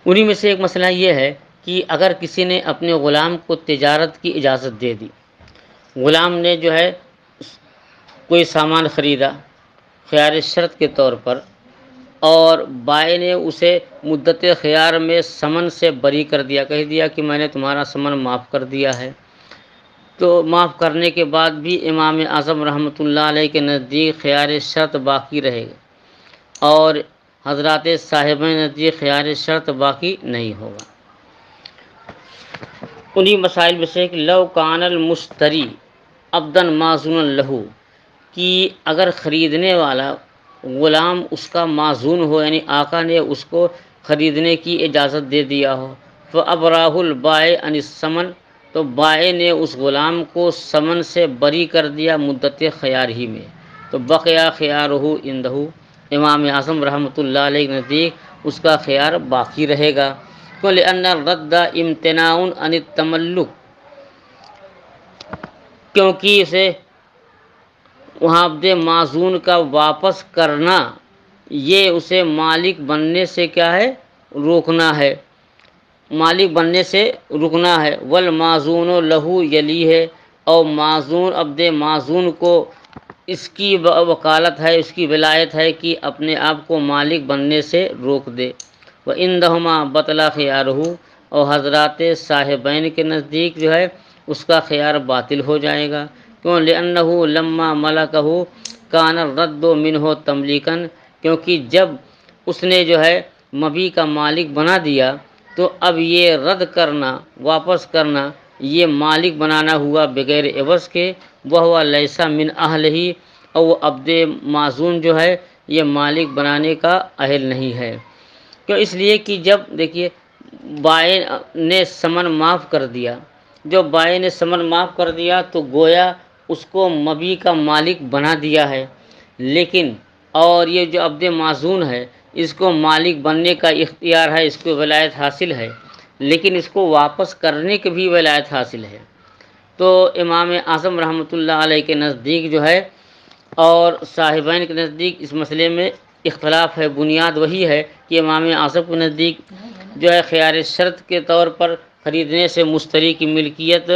انہی میں سے ایک مسئلہ یہ ہے کہ اگر کسی نے اپنے غلام کو تجارت کی اجازت دے دی، غلام نے جو ہے کوئی سامان خریدا خیار شرط کے طور پر، اور بائع نے اسے مدت خیار میں ثمن سے بری کر دیا، کہہ دیا کہ میں نے تمہارا ثمن معاف کر دیا ہے، تو معاف کرنے کے بعد بھی امام اعظم رحمۃ اللہ علیہ کے نزدیک خیار شرط باقی رہے گا، اور حضرات صاحبین نزدیک خیار شرط باقی نہیں ہوگا۔ انہی مسائل میں سے کہ لو کان المشتری عبدن معزون لہو، کہ اگر خریدنے والا غلام اس کا معزون ہو، یعنی آقا نے اس کو خریدنے کی اجازت دے دیا ہو، فَأَبْرَاهُ الْبَائِعُ عَنِ الثَّمَنِ، تو بائع نے اس غلام کو ثمن سے بری کر دیا مدت خیار ہی میں، تو بقیا خیارہ عندہ، امام اعظم رحمۃ اللہ علیہ کے نزدیک اس کا خیار باقی رہے گا، کیوں؟ لأن الرد امتناع عن التملک، کیونکہ اسے وہاں عبد معزون کا واپس کرنا یہ اسے مالک بننے سے کیا ہے؟ روکنا ہے، مالک بننے سے رکنا ہے۔ والمعزون لہو یلی ہے، اور معزون عبد معزون کو اس کی وکالت ہے، اس کی ولایت ہے کہ اپنے آپ کو مالک بننے سے روک دے۔ وعندہما بطل خیارہ، اور حضرات صاحبین کے نزدیک جو ہے اس کا خیار باطل ہو جائے گا، کیوں؟ لأنہ لما ملکہ کان الرد منہ تملیکا، کیونکہ جب اس نے جو ہے مبیع کا مالک بنا دیا تو اب یہ رد کرنا، واپس کرنا، یہ مالک بنانا ہوا بغیر عوض کے، وہو لیس من اہلہ، اور وہ عبد معزون جو ہے یہ مالک بنانے کا اہل نہیں ہے، کیوں؟ اس لیے کہ جب دیکھیے بائع نے ثمن معاف کر دیا، جو بائع نے ثمن معاف کر دیا تو گویا اس کو مبیع کا مالک بنا دیا ہے، لیکن اور یہ جو عبد معزون ہے اس کو مالک بننے کا اختیار ہے، اس کو ولایت حاصل ہے، لیکن اس کو واپس کرنے کی بھی ولایت حاصل ہے۔ تو امام اعظم رحمۃ اللہ علیہ کے نزدیک جو ہے اور صاحبین کے نزدیک اس مسئلے میں اختلاف ہے، بنیاد وہی ہے کہ امام اعظم کے نزدیک جو ہے خیار شرط کے طور پر خریدنے سے مشتری کی ملکیت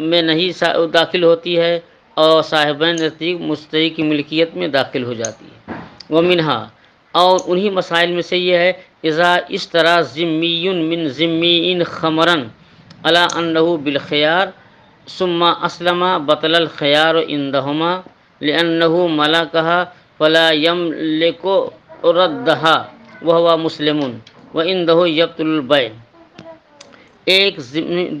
میں نہیں داخل ہوتی ہے، اور صاحبین نزدیک مشتری کی ملکیت میں داخل ہو جاتی ہے۔ ومنہا، اور انہی مسائل میں سے یہ ہے اذا اشترى ذمی من ذمی خمرا علی انہ بالخیار ثم اسلم بطل الخیار عندہما لانہ ملکہ فلا یملک ردہا وہو مسلم وعندہ یبطل البیع۔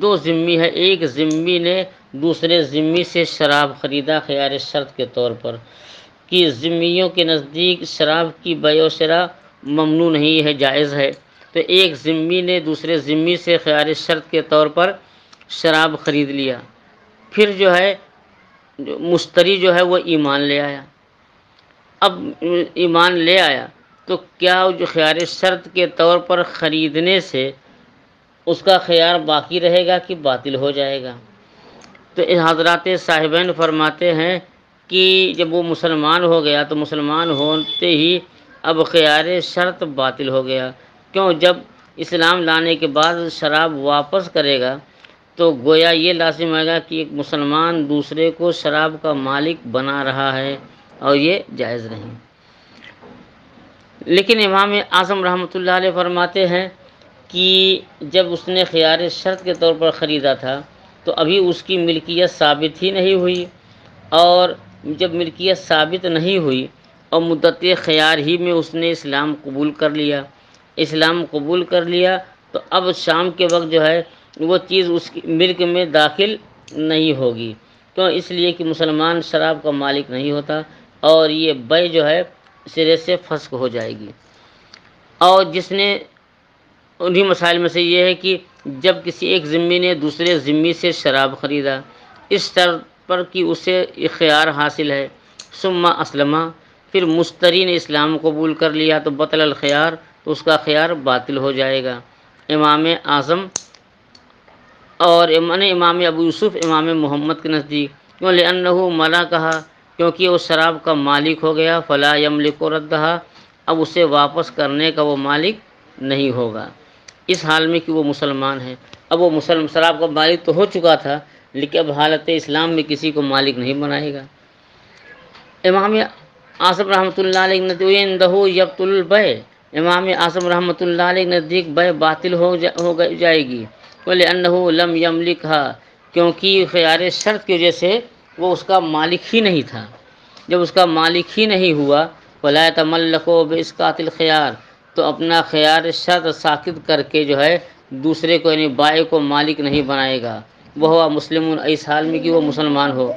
دو ذمی ہے، ایک ذمی نے دوسرے ذمی سے شراب خریدا خیار شرط کے طور پر، کہ ذمیوں کے نزدیک شراب کی بیع و شراء ممنوع نہیں ہے، جائز ہے، تو ایک ذمی نے دوسرے ذمی سے خیار شرط کے طور پر شراب خرید لیا، پھر جو ہے مشتری جو ہے وہ ایمان لے آیا، اب ایمان لے آیا تو کیا جو خیار شرط کے طور پر خریدنے سے اس کا خیار باقی رہے گا کہ باطل ہو جائے گا؟ تو حضرات صاحبین فرماتے ہیں کہ جب وہ مسلمان ہو گیا تو مسلمان ہوتے ہی اب خیار شرط باطل ہو گیا، کیوں؟ جب اسلام لانے کے بعد شراب واپس کرے گا تو گویا یہ لازم آئے گا کہ ایک مسلمان دوسرے کو شراب کا مالک بنا رہا ہے، اور یہ جائز نہیں۔ لیکن امام اعظم رحمۃ اللہ علیہ فرماتے ہیں کہ جب اس نے خیار شرط کے طور پر خریدا تھا تو ابھی اس کی ملکیت ثابت ہی نہیں ہوئی، اور جب ملکیت ثابت نہیں ہوئی اور مدت خیار ہی میں اس نے اسلام قبول کر لیا، اسلام قبول کر لیا تو اب شام کے وقت جو ہے وہ چیز اس کی ملک میں داخل نہیں ہوگی، تو اس لیے کہ مسلمان شراب کا مالک نہیں ہوتا، اور یہ بیع جو ہے سرے سے فسخ ہو جائے گی۔ اور جس نے انہی مسائل میں سے یہ ہے کہ جب کسی ایک ذمی نے دوسرے ذمی سے شراب خریدا اس شرط پر کہ اسے اختیار حاصل ہے، ثم اسلم، پھر مشتری نے اسلام قبول کر لیا تو بطل الخیار، تو اس کا خیار باطل ہو جائے گا۔ امام اعظم اور امام ابو یوسف امام محمد کے نزدیک، کیوں؟ لأنہ ملکہ، کیونکہ وہ شراب کا مالک ہو گیا، فلا یملک ردہا، اب اسے واپس کرنے کا وہ مالک نہیں ہوگا۔ اس حال میں کہ وہ مسلمان ہیں۔ اب وہ مسلم شراب کا مالک تو ہو چکا تھا، لیکن اب حالت اسلام میں کسی کو مالک نہیں بنائے گا۔ امام اعظم رحمۃ اللہ علیہ کے نزدیک یبطل البیع، امام اعظم رحمۃ اللہ علیہ کے نزدیک بیع باطل ہو جائے گی، وَلِأَنَّهُ لَمْ يَمْلِكْهَا، کیونکہ خیار شرط کی وجہ سے وہ اس کا مالک ہی نہیں تھا۔ جب اس کا مالک ہی نہیں ہوا، وَلَا يَتَمَلَّكُ بِإِسْقَاطِ الْخِيَارِ، تو اپنا خیار شرط ساقط کر کے جو ہے دوسرے کو یعنی بائع کو مالک نہیں بنائے گا۔ وہ مسلم، اس حال میں کہ وہ مسلمان ہو۔